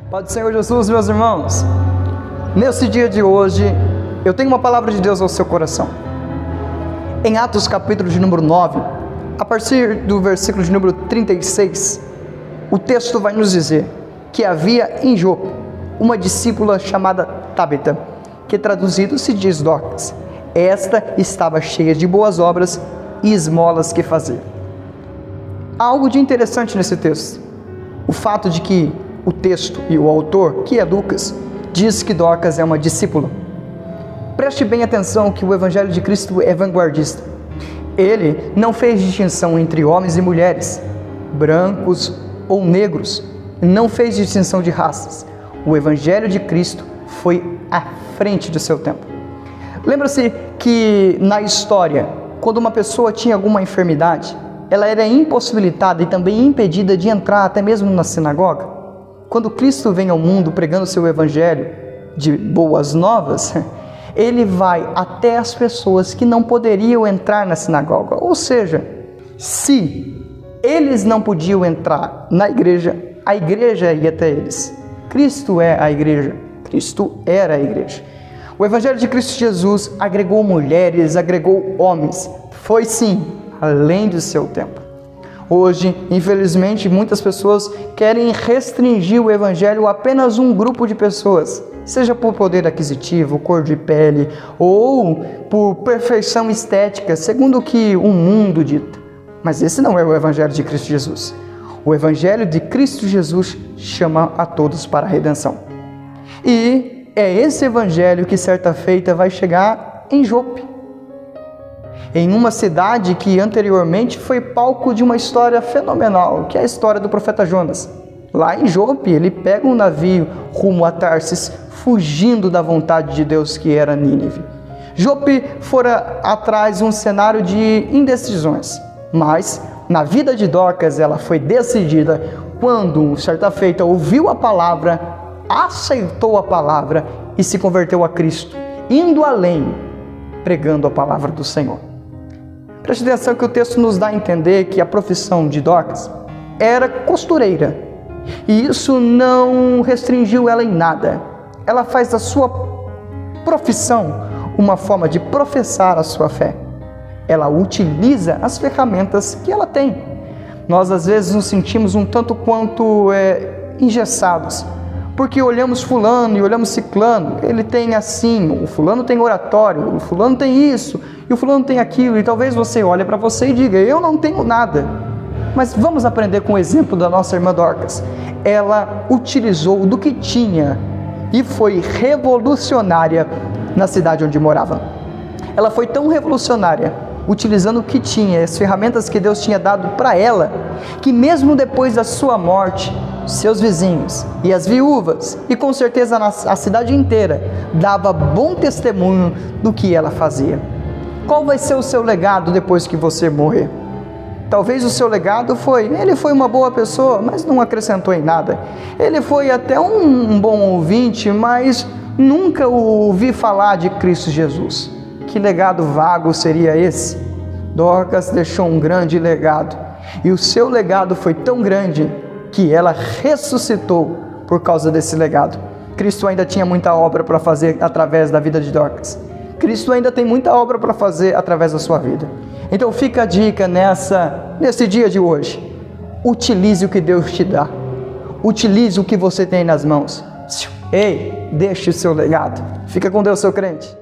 Pai do Senhor Jesus, meus irmãos, nesse dia de hoje, eu tenho uma palavra de Deus ao seu coração. Em Atos capítulo de número 9, a partir do versículo de número 36, o texto vai nos dizer que havia em Jope uma discípula chamada Tabita, que traduzido se diz Dorcas. Esta estava cheia de boas obras e esmolas que fazer. Há algo de interessante nesse texto. O fato de que o texto e o autor, que é Lucas, diz que Dorcas é uma discípula. Preste bem atenção que o Evangelho de Cristo é vanguardista. Ele não fez distinção entre homens e mulheres, brancos ou negros, não fez distinção de raças. O Evangelho de Cristo foi à frente do seu tempo. Lembra-se que na história, quando uma pessoa tinha alguma enfermidade, ela era impossibilitada e também impedida de entrar até mesmo na sinagoga. Quando Cristo vem ao mundo pregando o seu evangelho de boas novas, ele vai até as pessoas que não poderiam entrar na sinagoga. Ou seja, se eles não podiam entrar na igreja, a igreja ia até eles. Cristo é a igreja, Cristo era a igreja. O evangelho de Cristo Jesus agregou mulheres, agregou homens, foi sim, além do seu tempo. Hoje, infelizmente, muitas pessoas querem restringir o evangelho a apenas um grupo de pessoas, seja por poder aquisitivo, cor de pele ou por perfeição estética, segundo o que o mundo dita. Mas esse não é o evangelho de Cristo Jesus. O evangelho de Cristo Jesus chama a todos para a redenção. E é esse evangelho que certa feita vai chegar em Jope, em uma cidade que anteriormente foi palco de uma história fenomenal, que é a história do profeta Jonas. Lá em Jope, ele pega um navio rumo a Tarsis, fugindo da vontade de Deus que era Nínive. Jope fora atrás um cenário de indecisões, mas na vida de Dorcas ela foi decidida quando, certa feita, ouviu a palavra, aceitou a palavra e se converteu a Cristo, indo além, pregando a palavra do Senhor. Preste atenção que o texto nos dá a entender que a profissão de Dorcas era costureira. E isso não restringiu ela em nada. Ela faz da sua profissão uma forma de professar a sua fé. Ela utiliza as ferramentas que ela tem. Nós às vezes nos sentimos um tanto quanto engessados, porque olhamos fulano e olhamos ciclano, ele tem assim, o fulano tem oratório, o fulano tem isso, e o fulano tem aquilo, e talvez você olhe para você e diga, eu não tenho nada. Mas vamos aprender com o exemplo da nossa irmã Dorcas. Ela utilizou do que tinha e foi revolucionária na cidade onde morava. Ela foi tão revolucionária, utilizando o que tinha, as ferramentas que Deus tinha dado para ela, que mesmo depois da sua morte, seus vizinhos e as viúvas, e com certeza a cidade inteira, dava bom testemunho do que ela fazia. Qual vai ser o seu legado depois que você morrer? Talvez o seu legado ele foi uma boa pessoa, mas não acrescentou em nada. Ele foi até um bom ouvinte, mas nunca ouvi falar de Cristo Jesus. Que legado vago seria esse? Dorcas deixou um grande legado, e o seu legado foi tão grande que ela ressuscitou por causa desse legado. Cristo ainda tinha muita obra para fazer através da vida de Dorcas. Cristo ainda tem muita obra para fazer através da sua vida. Então fica a dica nesse dia de hoje. Utilize o que Deus te dá. Utilize o que você tem nas mãos. Ei, deixe o seu legado. Fica com Deus, seu crente.